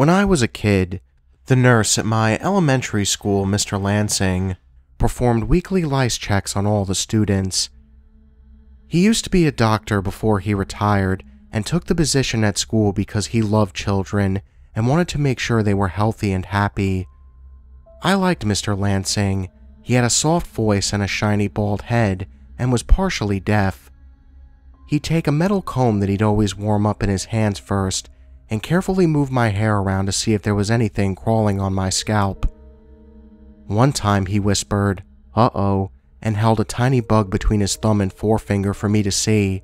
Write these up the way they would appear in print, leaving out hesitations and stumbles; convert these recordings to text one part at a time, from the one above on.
When I was a kid, the nurse at my elementary school, Mr. Lansing, performed weekly lice checks on all the students. He used to be a doctor before he retired and took the position at school because he loved children and wanted to make sure they were healthy and happy. I liked Mr. Lansing. He had a soft voice and a shiny bald head and was partially deaf. He'd take a metal comb that he'd always warm up in his hands first and carefully move my hair around to see if there was anything crawling on my scalp. One time he whispered, "Uh-oh," and held a tiny bug between his thumb and forefinger for me to see.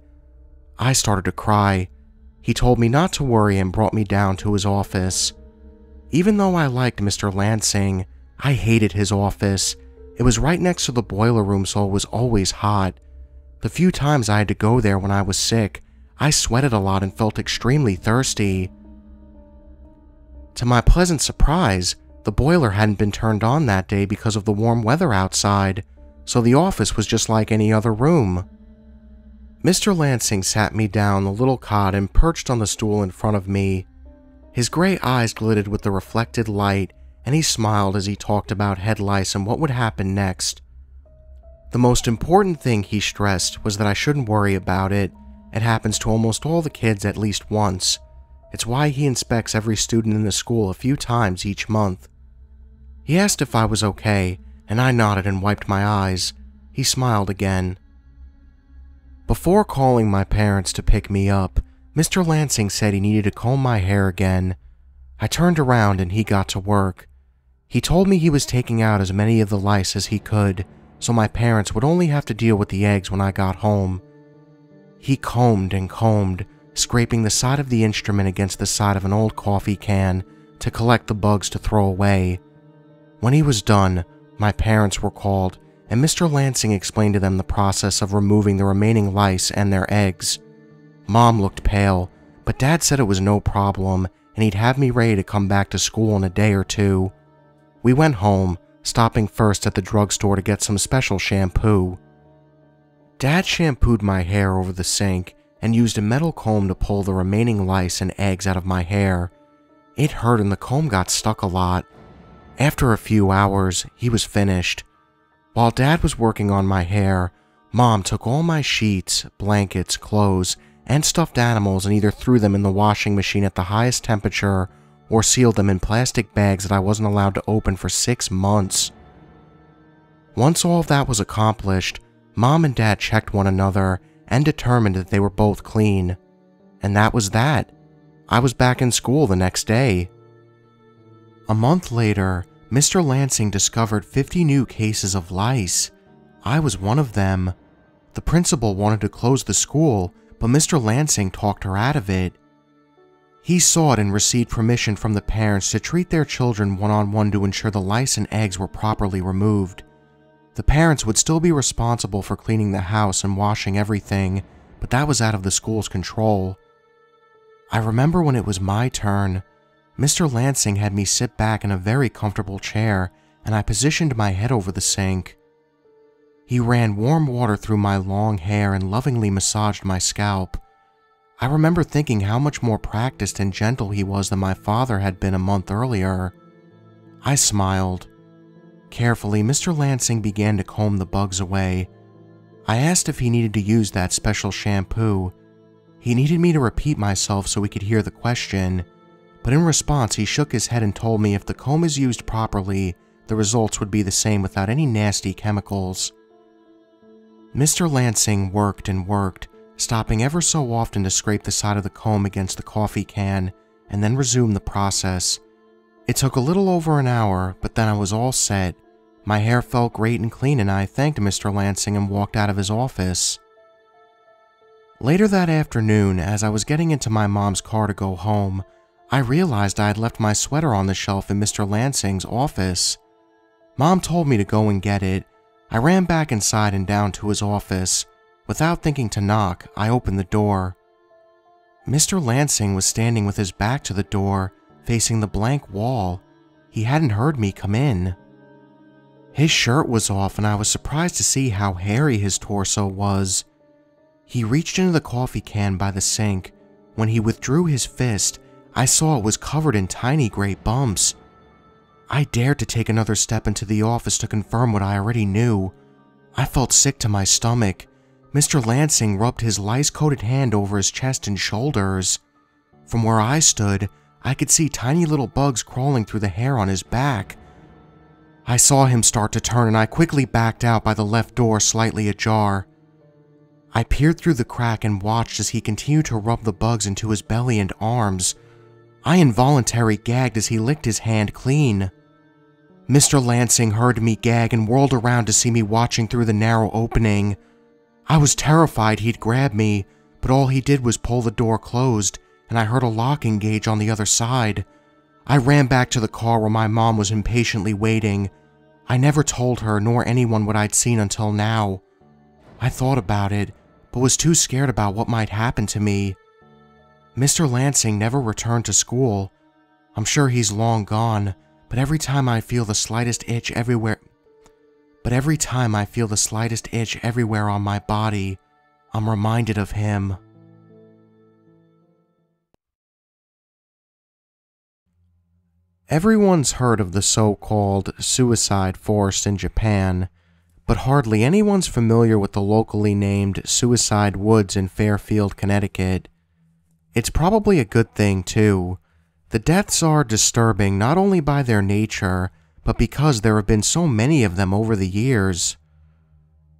I started to cry. He told me not to worry and brought me down to his office. Even though I liked Mr. Lansing, I hated his office. It was right next to the boiler room, so it was always hot. The few times I had to go there when I was sick, I sweated a lot and felt extremely thirsty. To my pleasant surprise, the boiler hadn't been turned on that day because of the warm weather outside, so the office was just like any other room. Mr. Lansing sat me down the little cot and perched on the stool in front of me. His gray eyes glittered with the reflected light, and he smiled as he talked about head lice and what would happen next. The most important thing he stressed was that I shouldn't worry about it. It happens to almost all the kids at least once. It's why he inspects every student in the school a few times each month. He asked if I was okay, and I nodded and wiped my eyes. He smiled again. Before calling my parents to pick me up, Mr. Lansing said he needed to comb my hair again. I turned around and he got to work. He told me he was taking out as many of the lice as he could, so my parents would only have to deal with the eggs when I got home. He combed and combed, scraping the side of the instrument against the side of an old coffee can to collect the bugs to throw away. When he was done, my parents were called, and Mr. Lansing explained to them the process of removing the remaining lice and their eggs. Mom looked pale, but Dad said it was no problem, and he'd have me ready to come back to school in a day or two. We went home, stopping first at the drugstore to get some special shampoo. Dad shampooed my hair over the sink and used a metal comb to pull the remaining lice and eggs out of my hair. It hurt and the comb got stuck a lot. After a few hours, he was finished. While Dad was working on my hair, Mom took all my sheets, blankets, clothes, and stuffed animals and either threw them in the washing machine at the highest temperature or sealed them in plastic bags that I wasn't allowed to open for 6 months. Once all of that was accomplished, Mom and Dad checked one another and determined that they were both clean. And that was that. I was back in school the next day. A month later, Mr. Lansing discovered 50 new cases of lice. I was one of them. The principal wanted to close the school, but Mr. Lansing talked her out of it. He sought and received permission from the parents to treat their children one-on-one to ensure the lice and eggs were properly removed. The parents would still be responsible for cleaning the house and washing everything, but that was out of the school's control. I remember when it was my turn. Mr. Lansing had me sit back in a very comfortable chair, and I positioned my head over the sink. He ran warm water through my long hair and lovingly massaged my scalp. I remember thinking how much more practiced and gentle he was than my father had been a month earlier. I smiled. Carefully, Mr. Lansing began to comb the bugs away. I asked if he needed to use that special shampoo. He needed me to repeat myself so he could hear the question, but in response he shook his head and told me if the comb is used properly, the results would be the same without any nasty chemicals. Mr. Lansing worked and worked, stopping ever so often to scrape the side of the comb against the coffee can, and then resume the process. It took a little over an hour, but then I was all set. My hair felt great and clean, and I thanked Mr. Lansing and walked out of his office. Later that afternoon, as I was getting into my mom's car to go home, I realized I had left my sweater on the shelf in Mr. Lansing's office. Mom told me to go and get it. I ran back inside and down to his office. Without thinking to knock, I opened the door. Mr. Lansing was standing with his back to the door, facing the blank wall. He hadn't heard me come in. His shirt was off, and I was surprised to see how hairy his torso was. He reached into the coffee can by the sink. When he withdrew his fist, I saw it was covered in tiny gray bumps. I dared to take another step into the office to confirm what I already knew. I felt sick to my stomach. Mr. Lansing rubbed his lice-coated hand over his chest and shoulders. From where I stood, I could see tiny little bugs crawling through the hair on his back. I saw him start to turn and I quickly backed out by the left door, slightly ajar. I peered through the crack and watched as he continued to rub the bugs into his belly and arms. I involuntarily gagged as he licked his hand clean. Mr. Lansing heard me gag and whirled around to see me watching through the narrow opening. I was terrified he'd grab me, but all he did was pull the door closed, and I heard a lock engage on the other side. I ran back to the car where my mom was impatiently waiting. I never told her nor anyone what I'd seen until now. I thought about it, but was too scared about what might happen to me. Mr. Lansing never returned to school. I'm sure he's long gone, but every time I feel the slightest itch everywhere on my body, I'm reminded of him. Everyone's heard of the so-called suicide forest in Japan, but hardly anyone's familiar with the locally named Suicide Woods in Fairfield, Connecticut. It's probably a good thing, too. The deaths are disturbing not only by their nature, but because there have been so many of them over the years.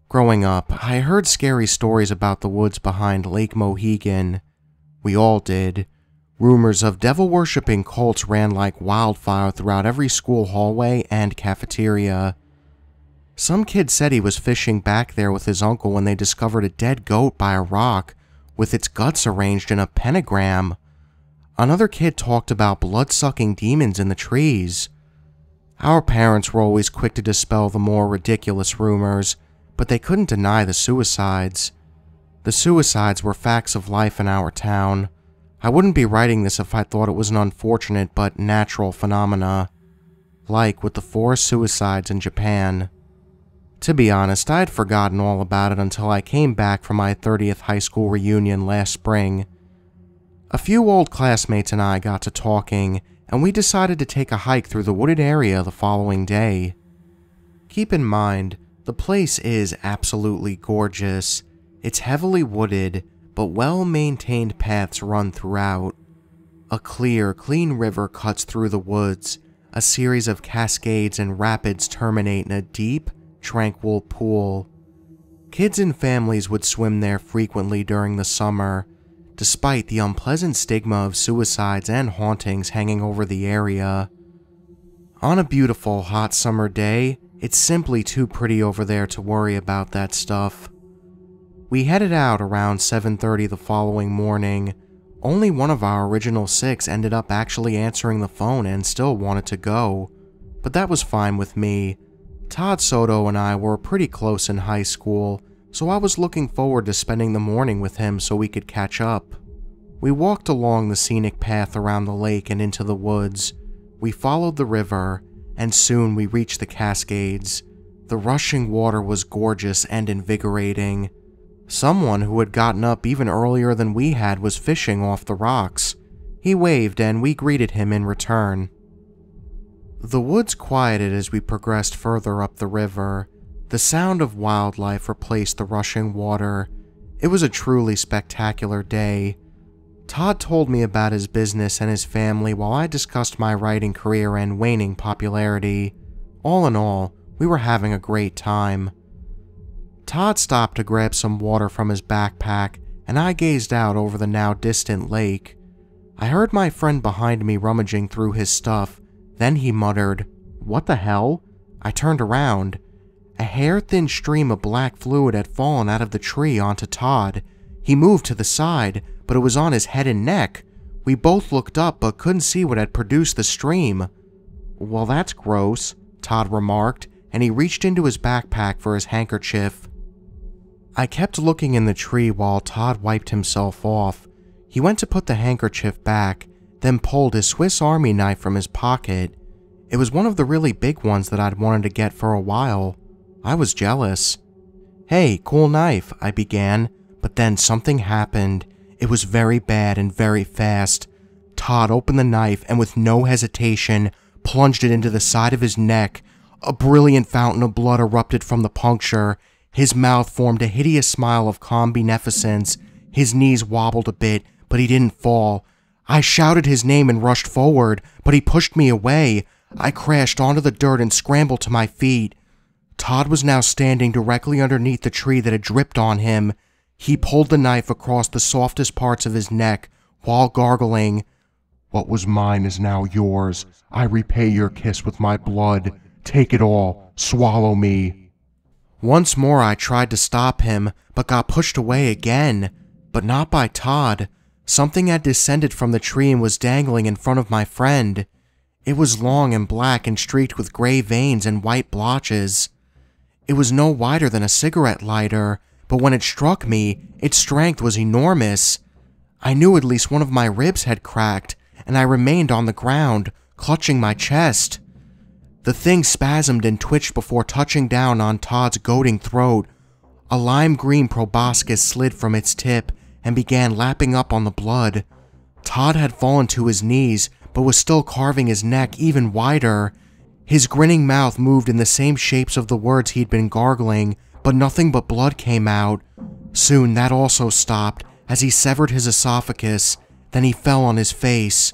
Growing up, I heard scary stories about the woods behind Lake Mohegan. We all did. Rumors of devil-worshipping cults ran like wildfire throughout every school hallway and cafeteria. Some kid said he was fishing back there with his uncle when they discovered a dead goat by a rock with its guts arranged in a pentagram. Another kid talked about blood-sucking demons in the trees. Our parents were always quick to dispel the more ridiculous rumors, but they couldn't deny the suicides. The suicides were facts of life in our town. I wouldn't be writing this if I thought it was an unfortunate but natural phenomena, like with the forest suicides in Japan. To be honest, I had forgotten all about it until I came back from my 30th high school reunion last spring. A few old classmates and I got to talking, and we decided to take a hike through the wooded area the following day. Keep in mind, the place is absolutely gorgeous. It's heavily wooded, but well-maintained paths run throughout. A clear, clean river cuts through the woods. A series of cascades and rapids terminate in a deep, tranquil pool. Kids and families would swim there frequently during the summer, despite the unpleasant stigma of suicides and hauntings hanging over the area. On a beautiful hot summer day, it's simply too pretty over there to worry about that stuff. We headed out around 7:30 the following morning. Only one of our original 6 ended up actually answering the phone and still wanted to go, but that was fine with me. Todd Soto and I were pretty close in high school, so I was looking forward to spending the morning with him so we could catch up. We walked along the scenic path around the lake and into the woods. We followed the river, and soon we reached the Cascades. The rushing water was gorgeous and invigorating. Someone who had gotten up even earlier than we had was fishing off the rocks. He waved and we greeted him in return. The woods quieted as we progressed further up the river. The sound of wildlife replaced the rushing water. It was a truly spectacular day. Todd told me about his business and his family while I discussed my writing career and waning popularity. All in all, we were having a great time. Todd stopped to grab some water from his backpack, and I gazed out over the now distant lake. I heard my friend behind me rummaging through his stuff. Then he muttered, "What the hell?" I turned around. A hair-thin stream of black fluid had fallen out of the tree onto Todd. He moved to the side, but it was on his head and neck. We both looked up but couldn't see what had produced the stream. "Well, that's gross," Todd remarked, and he reached into his backpack for his handkerchief. I kept looking in the tree while Todd wiped himself off. He went to put the handkerchief back, then pulled his Swiss Army knife from his pocket. It was one of the really big ones that I'd wanted to get for a while. I was jealous. "Hey, cool knife," I began, but then something happened. It was very bad and very fast. Todd opened the knife and with no hesitation plunged it into the side of his neck. A brilliant fountain of blood erupted from the puncture. His mouth formed a hideous smile of calm beneficence. His knees wobbled a bit, but he didn't fall. I shouted his name and rushed forward, but he pushed me away. I crashed onto the dirt and scrambled to my feet. Todd was now standing directly underneath the tree that had dripped on him. He pulled the knife across the softest parts of his neck while gargling, "What was mine is now yours. I repay your kiss with my blood. Take it all. Swallow me." Once more I tried to stop him, but got pushed away again. But not by Todd. Something had descended from the tree and was dangling in front of my friend. It was long and black and streaked with gray veins and white blotches. It was no wider than a cigarette lighter, but when it struck me, its strength was enormous. I knew at least one of my ribs had cracked, and I remained on the ground, clutching my chest. The thing spasmed and twitched before touching down on Todd's goading throat. A lime green proboscis slid from its tip and began lapping up on the blood. Todd had fallen to his knees, but was still carving his neck even wider. His grinning mouth moved in the same shapes of the words he'd been gargling, but nothing but blood came out. Soon that also stopped as he severed his esophagus, then he fell on his face.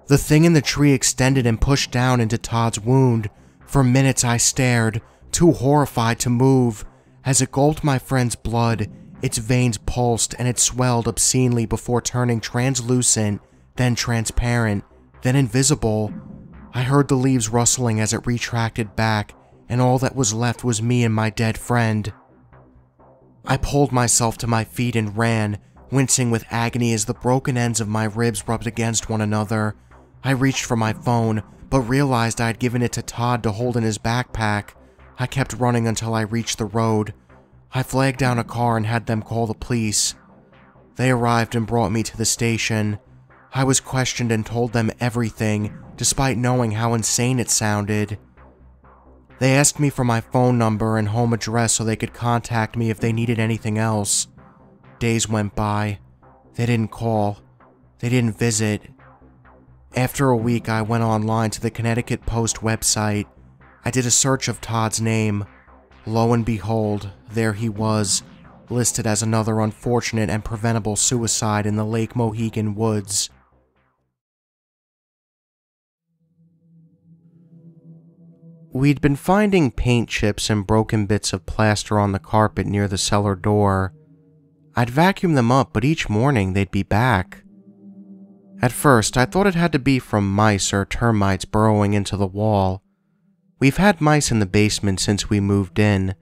The thing in the tree extended and pushed down into Todd's wound. For minutes I stared, too horrified to move. As it gulped my friend's blood, its veins pulsed and it swelled obscenely before turning translucent, then transparent, then invisible. I heard the leaves rustling as it retracted back, and all that was left was me and my dead friend. I pulled myself to my feet and ran, wincing with agony as the broken ends of my ribs rubbed against one another. I reached for my phone, but realized I had given it to Todd to hold in his backpack. I kept running until I reached the road. I flagged down a car and had them call the police. They arrived and brought me to the station. I was questioned and told them everything, despite knowing how insane it sounded. They asked me for my phone number and home address so they could contact me if they needed anything else. Days went by. They didn't call. They didn't visit. After a week, I went online to the Connecticut Post website. I did a search of Todd's name. Lo and behold, there he was, listed as another unfortunate and preventable suicide in the Lake Mohegan woods. We'd been finding paint chips and broken bits of plaster on the carpet near the cellar door. I'd vacuum them up, but each morning they'd be back. At first, I thought it had to be from mice or termites burrowing into the wall. We've had mice in the basement since we moved in,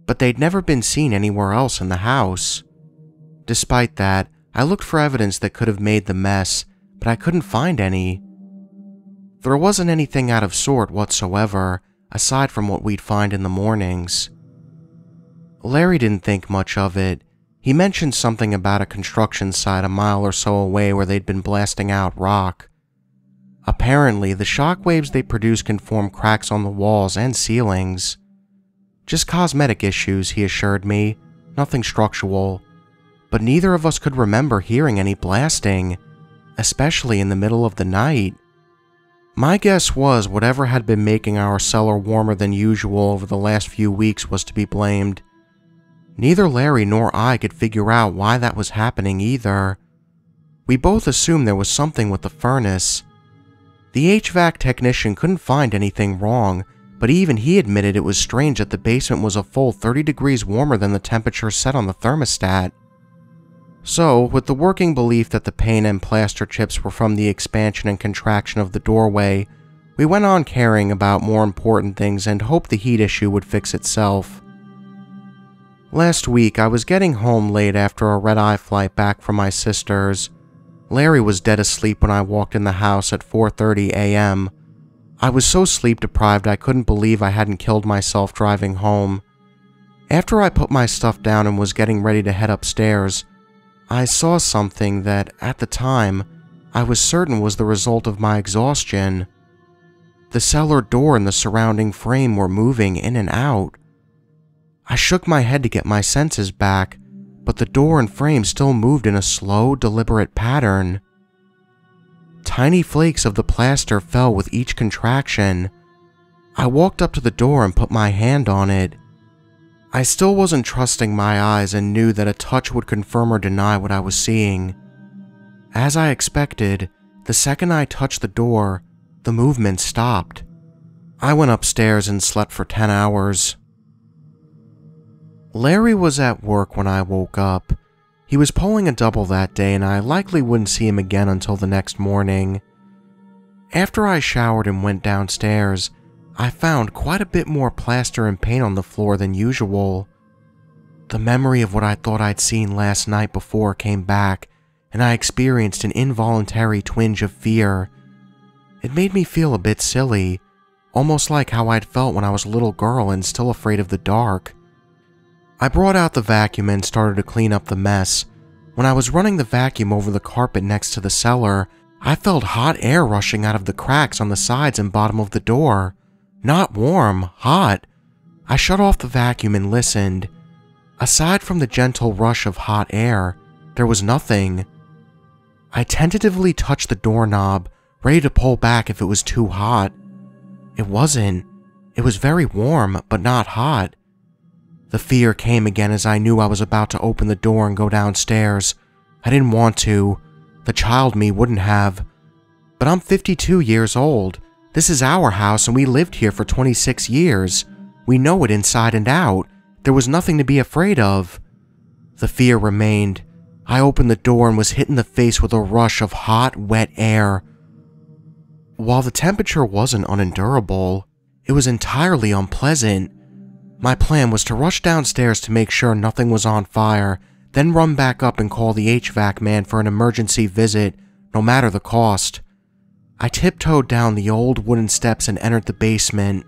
but they'd never been seen anywhere else in the house. Despite that, I looked for evidence that could have made the mess, but I couldn't find any. There wasn't anything out of sort whatsoever, aside from what we'd find in the mornings. Larry didn't think much of it. He mentioned something about a construction site a mile or so away where they'd been blasting out rock. Apparently, the shock waves they produce can form cracks on the walls and ceilings. Just cosmetic issues, he assured me, nothing structural. But neither of us could remember hearing any blasting, especially in the middle of the night. My guess was whatever had been making our cellar warmer than usual over the last few weeks was to be blamed. Neither Larry nor I could figure out why that was happening either. We both assumed there was something with the furnace. The HVAC technician couldn't find anything wrong, but even he admitted it was strange that the basement was a full 30 degrees warmer than the temperature set on the thermostat. So, with the working belief that the paint and plaster chips were from the expansion and contraction of the doorway, we went on caring about more important things and hoped the heat issue would fix itself. Last week, I was getting home late after a red-eye flight back from my sister's. Larry was dead asleep when I walked in the house at 4:30 a.m. I was so sleep-deprived I couldn't believe I hadn't killed myself driving home. After I put my stuff down and was getting ready to head upstairs, I saw something that, at the time, I was certain was the result of my exhaustion. The cellar door and the surrounding frame were moving in and out. I shook my head to get my senses back, but the door and frame still moved in a slow, deliberate pattern. Tiny flakes of the plaster fell with each contraction. I walked up to the door and put my hand on it. I still wasn't trusting my eyes and knew that a touch would confirm or deny what I was seeing. As I expected, the second I touched the door, the movement stopped. I went upstairs and slept for 10 hours. Larry was at work when I woke up. He was pulling a double that day and I likely wouldn't see him again until the next morning. After I showered and went downstairs, I found quite a bit more plaster and paint on the floor than usual. The memory of what I thought I'd seen last night before came back, and I experienced an involuntary twinge of fear. It made me feel a bit silly, almost like how I'd felt when I was a little girl and still afraid of the dark. I brought out the vacuum and started to clean up the mess. When I was running the vacuum over the carpet next to the cellar, I felt hot air rushing out of the cracks on the sides and bottom of the door. Not warm, hot. I shut off the vacuum and listened. Aside from the gentle rush of hot air, there was nothing. I tentatively touched the doorknob, ready to pull back if it was too hot. It wasn't. It was very warm, but not hot. The fear came again as I knew I was about to open the door and go downstairs. I didn't want to. The child me wouldn't have. But I'm 52 years old. This is our house and we lived here for 26 years. We know it inside and out. There was nothing to be afraid of. The fear remained. I opened the door and was hit in the face with a rush of hot, wet air. While the temperature wasn't unendurable, it was entirely unpleasant. My plan was to rush downstairs to make sure nothing was on fire, then run back up and call the HVAC man for an emergency visit, no matter the cost. I tiptoed down the old wooden steps and entered the basement.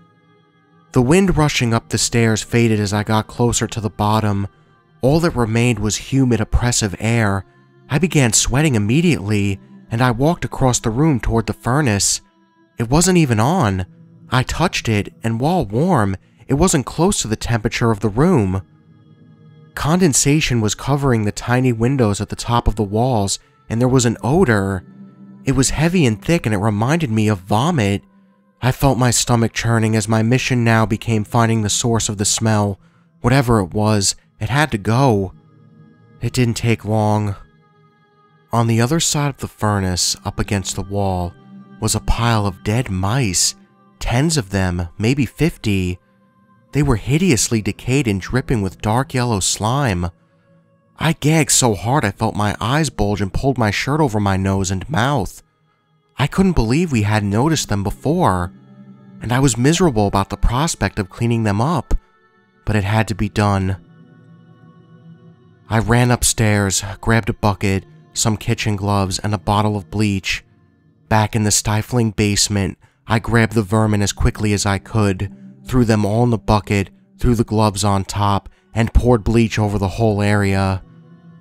The wind rushing up the stairs faded as I got closer to the bottom. All that remained was humid, oppressive air. I began sweating immediately, and I walked across the room toward the furnace. It wasn't even on. I touched it, and while warm, it wasn't close to the temperature of the room. Condensation was covering the tiny windows at the top of the walls, and there was an odor. It was heavy and thick and it reminded me of vomit. I felt my stomach churning as my mission now became finding the source of the smell. Whatever it was, it had to go. It didn't take long. On the other side of the furnace, up against the wall, was a pile of dead mice. Tens of them, maybe 50. They were hideously decayed and dripping with dark yellow slime. I gagged so hard I felt my eyes bulge and pulled my shirt over my nose and mouth. I couldn't believe we hadn't noticed them before, and I was miserable about the prospect of cleaning them up, but it had to be done. I ran upstairs, grabbed a bucket, some kitchen gloves, and a bottle of bleach. Back in the stifling basement, I grabbed the vermin as quickly as I could, threw them all in the bucket, threw the gloves on top, and poured bleach over the whole area.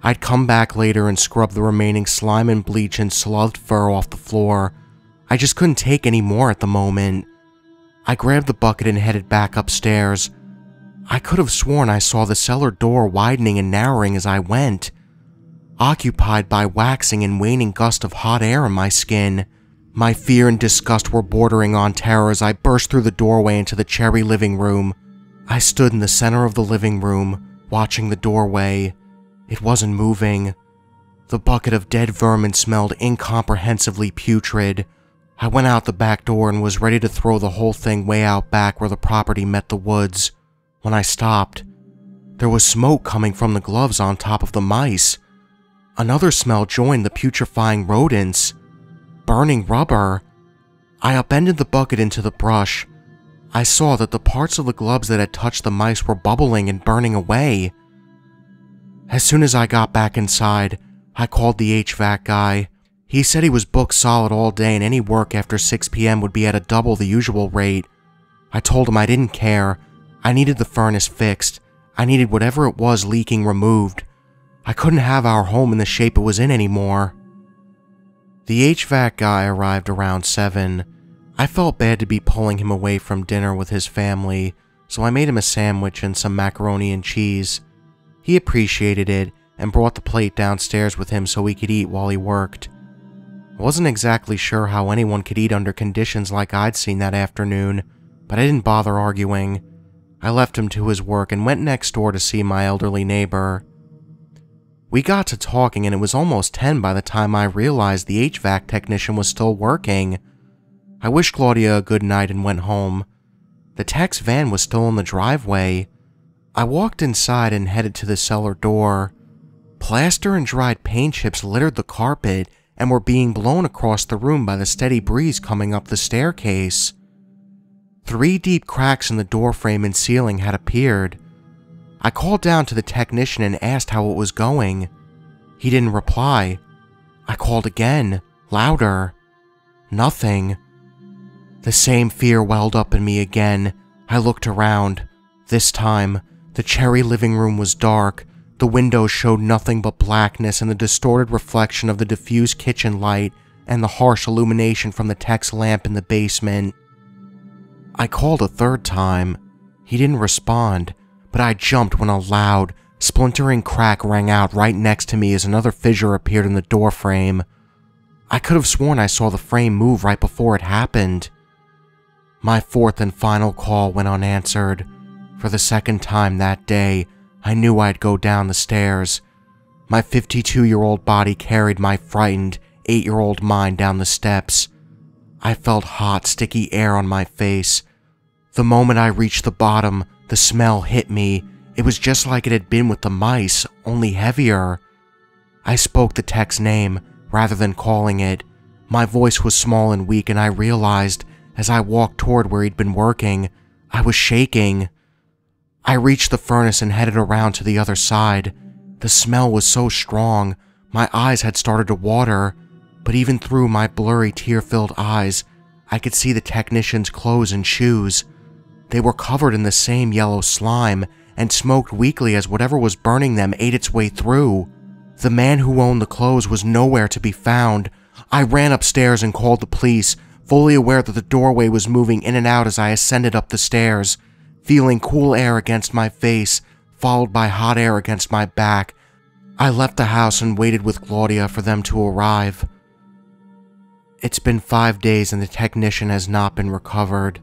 I'd come back later and scrub the remaining slime and bleach and slothed fur off the floor. I just couldn't take any more at the moment. I grabbed the bucket and headed back upstairs. I could have sworn I saw the cellar door widening and narrowing as I went, occupied by waxing and waning gust of hot air in my skin. My fear and disgust were bordering on terror as I burst through the doorway into the cherry living room. I stood in the center of the living room, watching the doorway. It wasn't moving. The bucket of dead vermin smelled incomprehensibly putrid. I went out the back door and was ready to throw the whole thing way out back where the property met the woods. When I stopped, there was smoke coming from the gloves on top of the mice. Another smell joined the putrefying rodents. Burning rubber. I upended the bucket into the brush. I saw that the parts of the gloves that had touched the mice were bubbling and burning away. As soon as I got back inside, I called the HVAC guy. He said he was booked solid all day and any work after 6 p.m. would be at a double the usual rate. I told him I didn't care. I needed the furnace fixed. I needed whatever it was leaking removed. I couldn't have our home in the shape it was in anymore. The HVAC guy arrived around 7. I felt bad to be pulling him away from dinner with his family, so I made him a sandwich and some macaroni and cheese. He appreciated it and brought the plate downstairs with him so he could eat while he worked. I wasn't exactly sure how anyone could eat under conditions like I'd seen that afternoon, but I didn't bother arguing. I left him to his work and went next door to see my elderly neighbor. We got to talking and it was almost 10 by the time I realized the HVAC technician was still working. I wished Claudia a good night and went home. The tech's van was still in the driveway. I walked inside and headed to the cellar door. Plaster and dried paint chips littered the carpet and were being blown across the room by the steady breeze coming up the staircase. 3 deep cracks in the doorframe and ceiling had appeared. I called down to the technician and asked how it was going. He didn't reply. I called again, louder. Nothing. The same fear welled up in me again. I looked around. This time, the cherry living room was dark. The windows showed nothing but blackness and the distorted reflection of the diffused kitchen light and the harsh illumination from the tech's lamp in the basement. I called a 3rd time. He didn't respond, but I jumped when a loud, splintering crack rang out right next to me as another fissure appeared in the doorframe. I could have sworn I saw the frame move right before it happened. My 4th and final call went unanswered. For the 2nd time that day, I knew I'd go down the stairs. My 52-year-old body carried my frightened 8-year-old mind down the steps. I felt hot, sticky air on my face. The moment I reached the bottom, the smell hit me. It was just like it had been with the mice, only heavier. I spoke the tech's name, rather than calling it. My voice was small and weak, and I realized, as I walked toward where he'd been working, I was shaking. I reached the furnace and headed around to the other side. The smell was so strong, my eyes had started to water, but even through my blurry, tear-filled eyes, I could see the technician's clothes and shoes. They were covered in the same yellow slime and smoked weakly as whatever was burning them ate its way through. The man who owned the clothes was nowhere to be found. I ran upstairs and called the police, fully aware that the doorway was moving in and out as I ascended up the stairs, feeling cool air against my face, followed by hot air against my back. I left the house and waited with Claudia for them to arrive. It's been 5 days and the technician has not been recovered.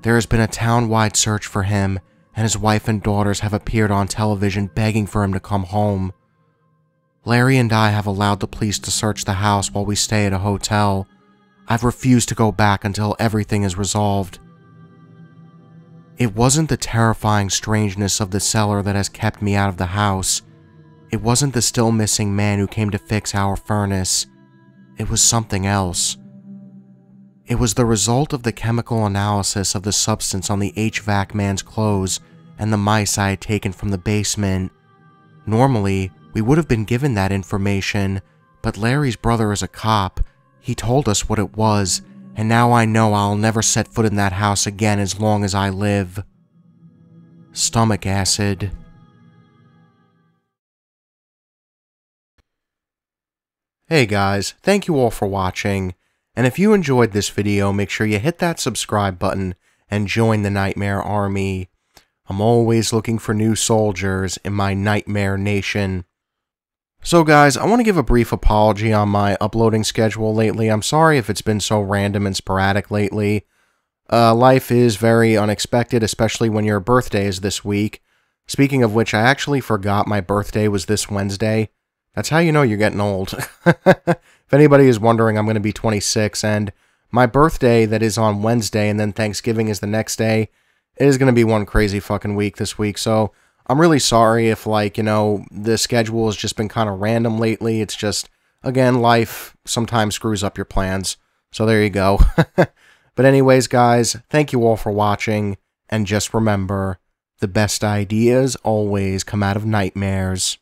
There has been a town-wide search for him, and his wife and daughters have appeared on television begging for him to come home. Larry and I have allowed the police to search the house while we stay at a hotel. I've refused to go back until everything is resolved. It wasn't the terrifying strangeness of the cellar that has kept me out of the house. It wasn't the still missing man who came to fix our furnace. It was something else. It was the result of the chemical analysis of the substance on the HVAC man's clothes and the mice I had taken from the basement. Normally, we would have been given that information, but Larry's brother is a cop. He told us what it was, and now I know I'll never set foot in that house again as long as I live. Stomach acid. Hey guys, thank you all for watching, and if you enjoyed this video, make sure you hit that subscribe button and join the Nightmare Army. I'm always looking for new soldiers in my Nightmare Nation. So guys, I want to give a brief apology on my uploading schedule lately. I'm sorry if it's been so random and sporadic lately. Life is very unexpected, especially when your birthday is this week. Speaking of which, I actually forgot my birthday was this Wednesday. That's how you know you're getting old. If anybody is wondering, I'm going to be 26, and my birthday that is on Wednesday, and then Thanksgiving is the next day, it is going to be one crazy fucking week this week, so I'm really sorry if, like, you know, the schedule has just been kind of random lately. It's just, again, life sometimes screws up your plans, so there you go. But anyways, guys, thank you all for watching, and just remember, the best ideas always come out of nightmares.